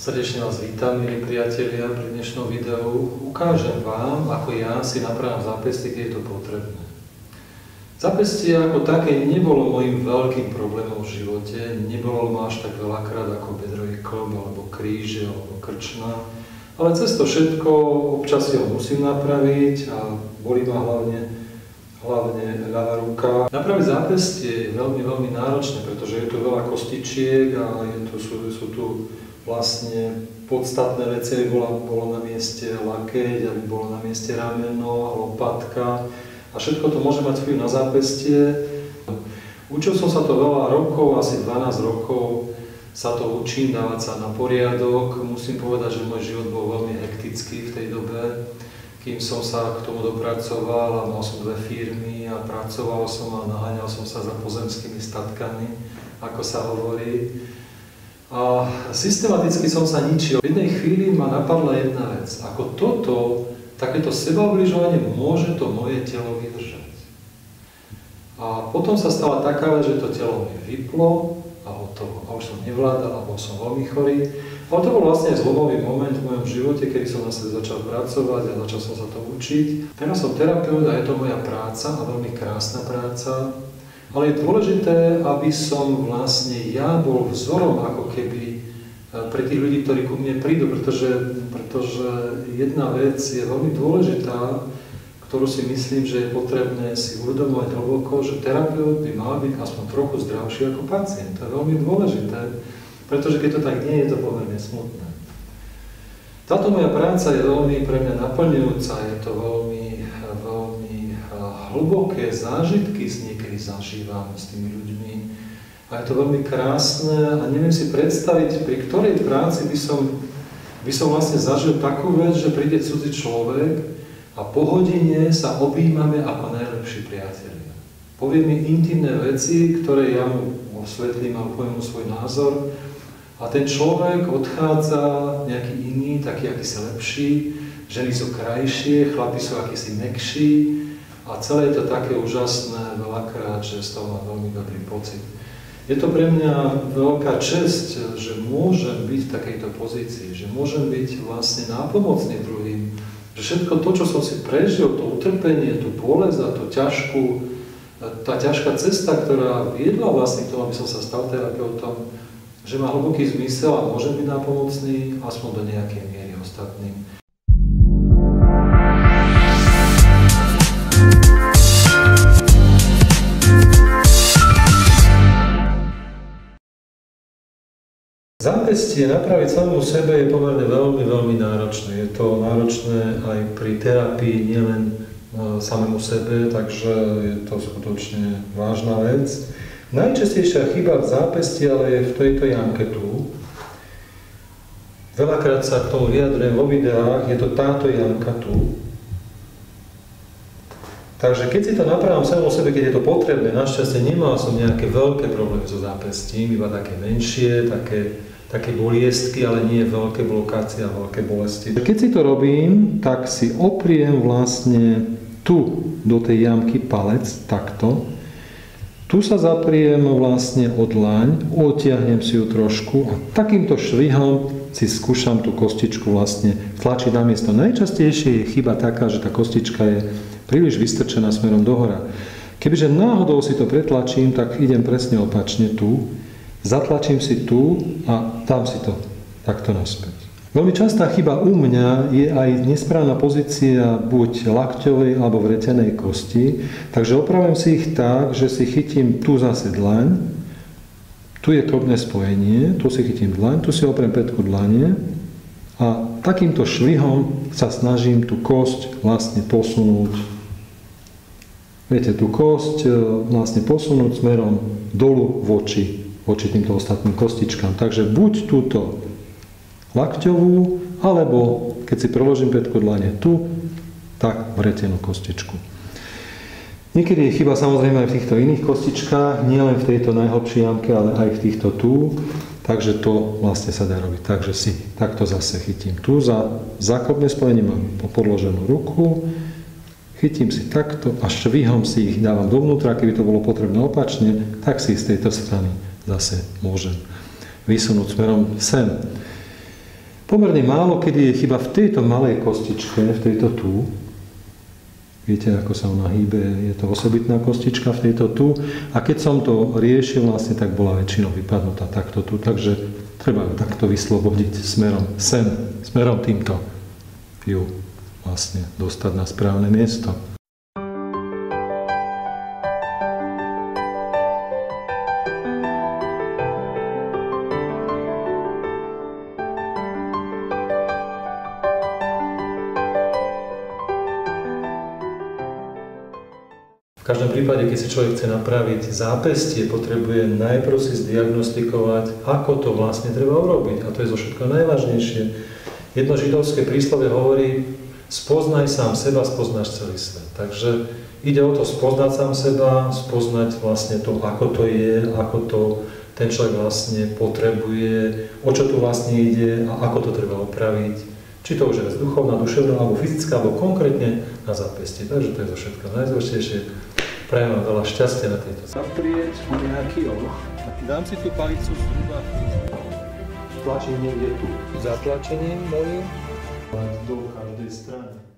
Srdečne vás vítam, milí priatelia, pri dnešnom videu ukážem vám, ako ja si napravím zápestie, keď je to potrebné. Zápestie ako také nebolo mojím veľkým problémom v živote, nebolo ma až tak veľakrát ako bedrový klb, alebo kríže, alebo krčma, ale cez to všetko občas si ho musím napraviť a bolí ma hlavne ľavá ruka. Napraviť zápestie je veľmi, veľmi náročné, pretože je tu veľa kostičiek a sú tu vlastne podstatné veci, aby bolo na mieste lakeť, aby bolo na mieste rameno a lopatka. A všetko to môže mať vplyv na zápestie. Učil som sa to veľa rokov, asi 12 rokov sa to učím, dávať sa na poriadok. Musím povedať, že môj život bol veľmi hektický v tej dobe, kým som sa k tomu dopracoval a mal som 2 firmy a pracoval som a naháňal som sa za pozemskými statkami, ako sa hovorí. A systematicky som sa ničil. V jednej chvíli ma napadla jedna vec. Ako takéto sebaobližovanie môže to moje telo vydržať. A potom sa stala taká vec, že to telo mi vyplo a hotovo. A už som nevládal, a bol som veľmi chorý. Ale to bol vlastne zlomový moment v mojom živote, kedy som na sebe začal pracovať a začal som sa to učiť. Teraz som terapeut a je to moja práca a veľmi krásna práca. Ale je dôležité, aby som vlastne ja bol vzorom ako keby pre tých ľudí, ktorí ku mne prídu, pretože jedna vec je veľmi dôležitá, ktorú si myslím, že je potrebné si uvedomovať hlboko, že terapeut by mal byť aspoň trochu zdravší ako pacient. To je veľmi dôležité, pretože keď to tak nie je, to pomerne smutné. Táto moja práca je veľmi pre mňa naplňujúca, je to veľmi hlboké zážitky niekedy zažívam s tými ľuďmi. A je to veľmi krásne a neviem si predstaviť, pri ktorej práci by som vlastne zažil takú vec, že príde cudzí človek a po hodine sa objímame ako najlepší priatelia. Povie mi intimné veci, ktoré ja mu osvetlím a poviem mu svoj názor a ten človek odchádza nejaký iný, taký akýsi lepší, ženy sú krajšie, chlapi sú akýsi mäkší. A celé je to také úžasné veľakrát, že z toho mám veľmi dobrý pocit. Je to pre mňa veľká česť, že môžem byť v takejto pozícii, že môžem byť vlastne nápomocný druhým, že všetko to, čo som si prežil, to utrpenie, tú bolesť a tá ťažká cesta, ktorá viedla vlastne k tomu, aby som sa stal terapeutom, že má hlboký zmysel a môžem byť nápomocný aspoň do nejakej miery ostatným. Zápestie napraviť samému sebe je pomerne veľmi, veľmi náročné. Je to náročné aj pri terapii, nielen samému sebe, takže je to skutočne vážna vec. Najčastejšia chyba v zápestí ale je v tejto jamke tu. Veľakrát sa k tomu vyjadrujem vo videách, je to táto jamka tu. Takže keď si to napravím samému sebe, keď je to potrebné, našťastie nemal som nejaké veľké problémy so zápestím, iba také menšie, také boliestky, ale nie veľké blokácie a veľké bolesti. Keď si to robím, tak si opriem vlastne tu do tej jamky palec, takto. Tu sa zapriem vlastne o dlaň, otiahnem si ju trošku a takýmto švihom si skúšam tú kostičku vlastne tlačiť na miesto. Najčastejšie je chyba taká, že tá kostička je príliš vystrčená smerom dohora. Kebyže náhodou si to pretlačím, tak idem presne opačne tu. Zatlačím si tu a dám si to takto naspäť. Veľmi častá chyba u mňa je aj nesprávna pozícia buď lakťovej alebo vretenej kosti, takže opravím si ich tak, že si chytím tu zase dlaň, tu je klbné spojenie, tu si chytím dlaň, tu si opriem pätku dlane a takýmto švihom sa snažím tú kosť vlastne posunúť. Viete, tú kosť vlastne posunúť smerom dolu voči týmto ostatným kostičkám. Takže buď túto lakťovú, alebo keď si preložím pätku dlane tu, tak vretenú kostičku. Niekedy je chyba samozrejme aj v týchto iných kostičkách, nielen v tejto najhlbšej jamke, ale aj v týchto tu. Takže to vlastne sa dá robiť. Takže si takto zase chytím tu za klbné spojenie, mám podloženú ruku, chytím si takto a švihom si ich dávam dovnútra, keby to bolo potrebné opačne, tak si z tejto strany zase môžem vysunúť smerom sem. Pomerne málo, kedy je chyba v tejto malej kostičke, v tejto tu. Viete, ako sa ona hýbe, je to osobitná kostička v tejto tu. A keď som to riešil, vlastne tak bola väčšinou vypadnutá takto tu. Takže treba ju takto vyslobodiť smerom sem, smerom týmto ju vlastne dostať na správne miesto. V každom prípade, keď si človek chce napraviť zápestie, potrebuje najprv si zdiagnostikovať, ako to vlastne treba urobiť. A to je zo všetko najvážnejšie. Jedno židovské príslovie hovorí, spoznaj sám seba, spoznáš celý svet. Takže ide o to spoznať sám seba, spoznať vlastne to, ako to je, ako to ten človek vlastne potrebuje, o čo tu vlastne ide a ako to treba opraviť. Či to už je duchovná, duševná, alebo fyzická, alebo konkrétne na zápestie. Takže to je zo všetko najdôležitejšie. Prajem vám veľa šťastia na tejto zaprieť nejaký oh. Dám si tú palicu zhruba. Tlačím niekde tu. Zatlačením mojím do každej strany.